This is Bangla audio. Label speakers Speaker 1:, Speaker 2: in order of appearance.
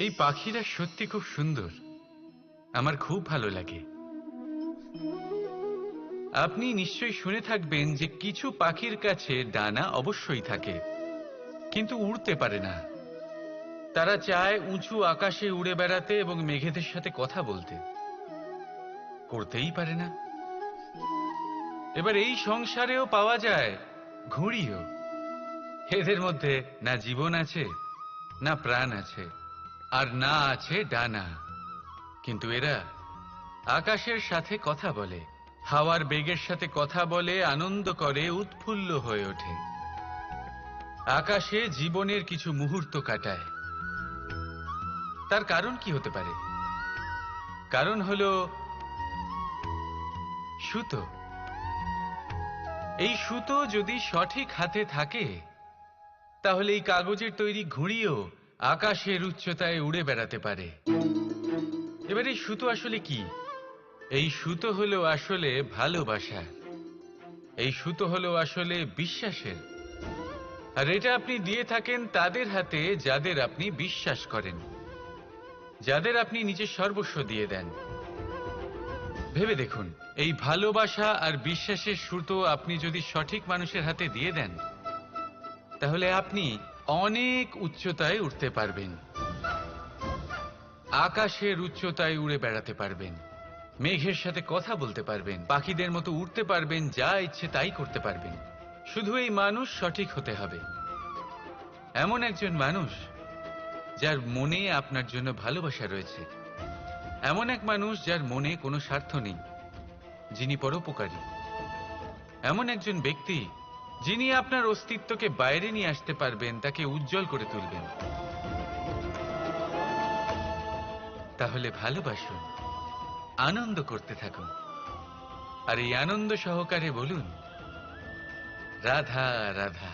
Speaker 1: এই পাখিরা সত্যি খুব সুন্দর, আমার খুব ভালো লাগে। আপনি নিশ্চয়ই শুনে থাকবেন যে কিছু পাখির কাছে ডানা অবশ্যই থাকে, কিন্তু উড়তে পারে না। তারা চায় উঁচু আকাশে উড়ে বেড়াতে এবং মেঘেদের সাথে কথা বলতে, করতেই পারে না। এবার এই সংসারেও পাওয়া যায় ঘুড়িও। এদের মধ্যে না জীবন আছে, না প্রাণ আছে, আর না আছে ডানা, কিন্তু এরা আকাশের সাথে কথা বলে, হাওয়ার বেগের সাথে কথা বলে, আনন্দ করে, উৎফুল্ল হয়ে ওঠে, আকাশে জীবনের কিছু মুহূর্ত কাটায়। তার কারণ কি হতে পারে? কারণ হলো সুতো। এই সুতো যদি সঠিক হাতে থাকে, তাহলে এই কাগজের তৈরি ঘুড়িও আকাশের উচ্চতায় উড়ে বেড়াতে পারে। এবার এই সুতো আসলে কি? এই সুতো হলো আসলে ভালোবাসা। এই সুতো হলো আসলে বিশ্বাসের। আর এটা আপনি দিয়ে থাকেন তাদের হাতে যাদের আপনি বিশ্বাস করেন, যাদের আপনি নিজের সর্বস্ব দিয়ে দেন। ভেবে দেখুন, এই ভালোবাসা আর বিশ্বাসের সুতো আপনি যদি সঠিক মানুষের হাতে দিয়ে দেন, তাহলে আপনি অনেক উচ্চতায় উঠতে পারবেন, আকাশের উচ্চতায় উড়ে বেড়াতে পারবেন, মেঘের সাথে কথা বলতে পারবেন, পাখিদের মতো উড়তে পারবেন, যা ইচ্ছে তাই করতে পারবেন। শুধু এই মানুষ সঠিক হতে হবে, এমন একজন মানুষ যার মনে আপনার জন্য ভালোবাসা রয়েছে, এমন এক মানুষ যার মনে কোনো স্বার্থ নেই, যিনি পরোপকারী, এমন একজন ব্যক্তি যিনি আপনার অস্তিত্বকে বাইরে নিয়ে আসতে পারবেন, তাকে উজ্জ্বল করে তুলবেন। তাহলে ভালোবাসুন, আনন্দ করতে থাকুন, আর এই আনন্দ সহকারে বলুন রাধা রাধা।